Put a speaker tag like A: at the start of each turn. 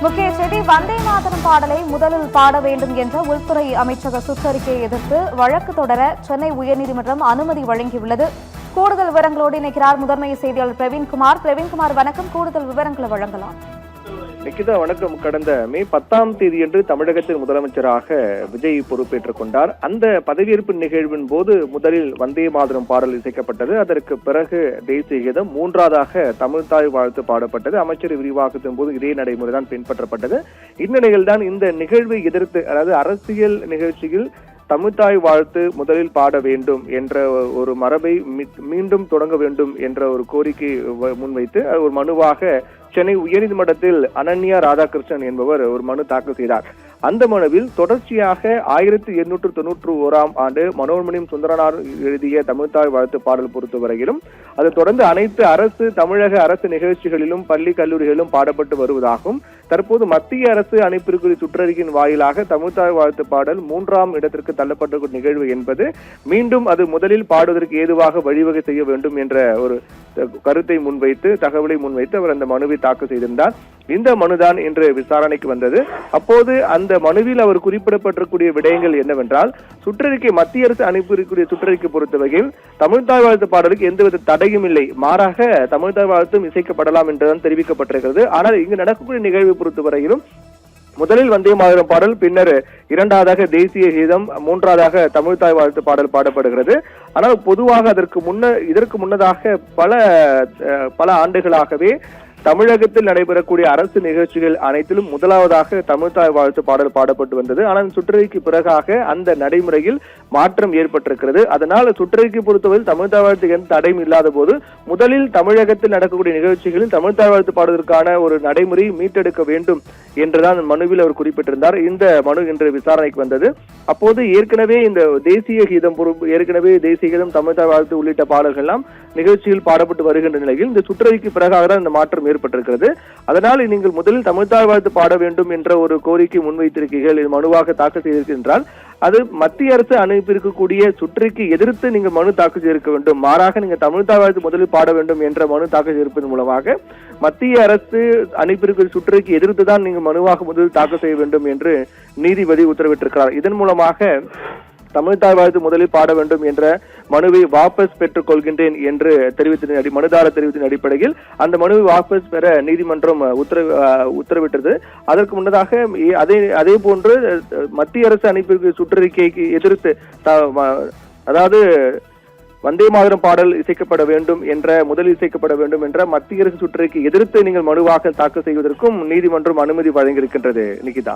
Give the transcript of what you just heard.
A: முக்கிய செய்தி வந்தே மாதரம் பாடலை முதலில் பாட வேண்டும் என்ற உள்துறை அமைச்சக சுற்றறிக்கையை எதிர்த்து வழக்கு தொடர சென்னை உயர்நீதிமன்றம் அனுமதி வழங்கியுள்ளது. கூடுதல் விவரங்களோடு இணைக்கிறார் முதன்மை செய்தியாளர் பிரவீன்குமார். கூடுதல் விவரங்களை வழங்கலாம்.
B: நிகிதா வணக்கம். கடந்த மே 10ஆம் தேதியன்று தமிழகத்தின் முதலமைச்சராக விஜய் பொறுப்பேற்றுக் கொண்டார். அந்த பதவியேற்பு நிகழ்வின் போது முதலில் வந்தே மாதரம் பாடல் இசைக்கப்பட்டது. அதற்கு பிறகு தேசிய கீதம், மூன்றாவதாக தமிழ்தாய் வாழ்த்து பாடப்பட்டது. அமைச்சர் விரிவாக்கத்தின் போது இதே நடைமுறைதான் பின்பற்றப்பட்டது. இந்நிலையில்தான் இந்த நிகழ்வை எதிர்த்து, அதாவது அரசியல் நிகழ்ச்சியில் தமிழ்தாய் வாழ்த்து முதலில் பாட வேண்டும் என்ற ஒரு மரபை மீண்டும் தொடங்க வேண்டும் என்ற ஒரு கோரிக்கை முன்வைத்து ஒரு மனுவாக சென்னை உயர்நீதிமன்றத்தில் அனன்யா ராதாகிருஷ்ணன் என்பவர் ஒரு மனு தாக்கல் செய்தார். அந்த மனுவில் தொடர்ச்சியாக 1891ஆம் ஆண்டு மனோன்மணியம் சுந்தரனார் எழுதிய தமிழ்தாய் வாழ்த்து பாடல் பொறுத்தவரையிலும் அது தொடர்ந்து அனைத்து தமிழக அரசு நிகழ்ச்சிகளிலும் பள்ளி கல்லூரிகளிலும் பாடப்பட்டு வருவதாகவும், தற்போது மத்திய அரசு அனுப்பியிருக்கிற சுற்றறிக்கையின் வாயிலாக தமிழ்தாய் வாழ்த்து பாடல் 3ஆம் இடத்திற்கு தள்ளப்பட்ட நிகழ்வு என்பது மீண்டும் அது முதலில் பாடுவதற்கு ஏதுவாக வழிவகை செய்ய வேண்டும் என்ற ஒரு கருத்தை முன்வைத்து, தகவலை முன்வைத்து அவர் அந்த மனுவை தாக்கல் செய்திருந்தார். இந்த மனுதான் இன்று விசாரணைக்கு வந்தது. அப்போது அந்த மனுவில் அவர் குறிப்பிடப்பட்டிருக்கூடிய விடயங்கள் என்னவென்றால், சுற்றறிக்கை மத்திய அரசு அனுப்பியிருக்கக்கூடிய சுற்றறிக்கை பொறுத்தவகையில் தமிழ்தாய் வாழ்த்து பாடலுக்கு எந்தவித தடையும் இல்லை, மாறாக தமிழ்தாய் வாழ்த்தும் இசைக்கப்படலாம் என்றுதான் தெரிவிக்கப்பட்டிருக்கிறது. ஆனால் இங்கு நடக்கக்கூடிய நிகழ்வை பொறுத்தவரையிலும் முதலில் வந்தே மாதரம் பாடல், பின்னர் இரண்டாவதாக தேசிய கீதம், மூன்றாவதாக தமிழ்தாய் வாழ்த்து பாடல் பாடப்படுகிறது. ஆனால் பொதுவாக இதற்கு முன்னதாக பல ஆண்டுகளாகவே தமிழகத்தில் நடைபெறக்கூடிய அரசு நிகழ்ச்சிகள் அனைத்திலும் முதலாவதாக தமிழ்தாய் வாழ்த்து பாடல் பாடப்பட்டு வந்தது. ஆனால் சுற்றறிக்கைக்கு பிறகாக அந்த நடைமுறையில் மாற்றம் ஏற்பட்டிருக்கிறது. அதனால் சுற்றறிக்கை பொறுத்தவரை தமிழ்தாய் வாழ்த்து எந்த தடையும் இல்லாத போது முதலில் தமிழகத்தில் நடக்கக்கூடிய நிகழ்ச்சிகளில் தமிழ்தாய் வாழ்த்து பாடுவதற்கான ஒரு நடைமுறை மீட்டெடுக்க வேண்டும் என்றுதான் மனுவில் அவர் குறிப்பிட்டிருந்தார். இந்த மனு இன்று விசாரணைக்கு வந்தது. அப்போது ஏற்கனவே தேசிய கீதம், தமிழ்தாய் வாழ்த்து உள்ளிட்ட பாடல்கள் எல்லாம் நிகழ்ச்சியில் பாடப்பட்டு வருகின்ற நிலையில் இந்த சுற்றறிக்கை பிறகாக தான் இந்த மாற்றம் ஏற்பட்டிருக்கிறது. அதனால் நீங்கள் முதலில் தமிழ்தாய் வாழ்த்து பாட வேண்டும் என்ற ஒரு கோரிக்கை முன்வைத்திருக்கீர்கள், இது மனுவாக தாக்கல் செய்திருக்கின்றால் அது மத்திய அரசு அனுப்பியிருக்கக்கூடிய சுற்றறிக்கை எதிர்த்து நீங்கள் மனு தாக்கல் செய்திருக்க வேண்டும். மாறாக நீங்கள் தமிழ்தாய் வாழ்த்து முதலில் பாட வேண்டும் என்ற மனு தாக்கல் செய்திருப்பதன் மூலமாக மத்திய அரசு அனுப்பியிருக்கிற சுற்றறிக்கை எதிர்த்துதான் நீங்கள் மனுவாக முதலில் தாக்கல் செய்ய வேண்டும் என்று நீதிபதி உத்தரவிட்டிருக்கிறார். இதன் மூலமாக தமிழ்தாய் வாழ்த்து முதலில் பாட வேண்டும் என்ற மனுவை வாபஸ் பெற்றுக் கொள்கின்றேன் என்று மனுதாரர் தெரிவித்தின் அடிப்படையில் அந்த மனுவை வாபஸ் பெற நீதிமன்றம் உத்தரவிட்டது. அதற்கு முன்னதாக அதே போன்று மத்திய அரசு அனுப்பியிருக்கிற சுற்றறிக்கைக்கு எதிர்த்து, அதாவது வந்தே மாதரம் பாடல் இசைக்கப்பட வேண்டும் என்ற மத்திய அரசு சுற்றறிக்கை எதிர்த்து நீங்கள் மனுவாக தாக்கல் செய்வதற்கும் நீதிமன்றம் அனுமதி வழங்கியிருக்கின்றது. நிகிதா.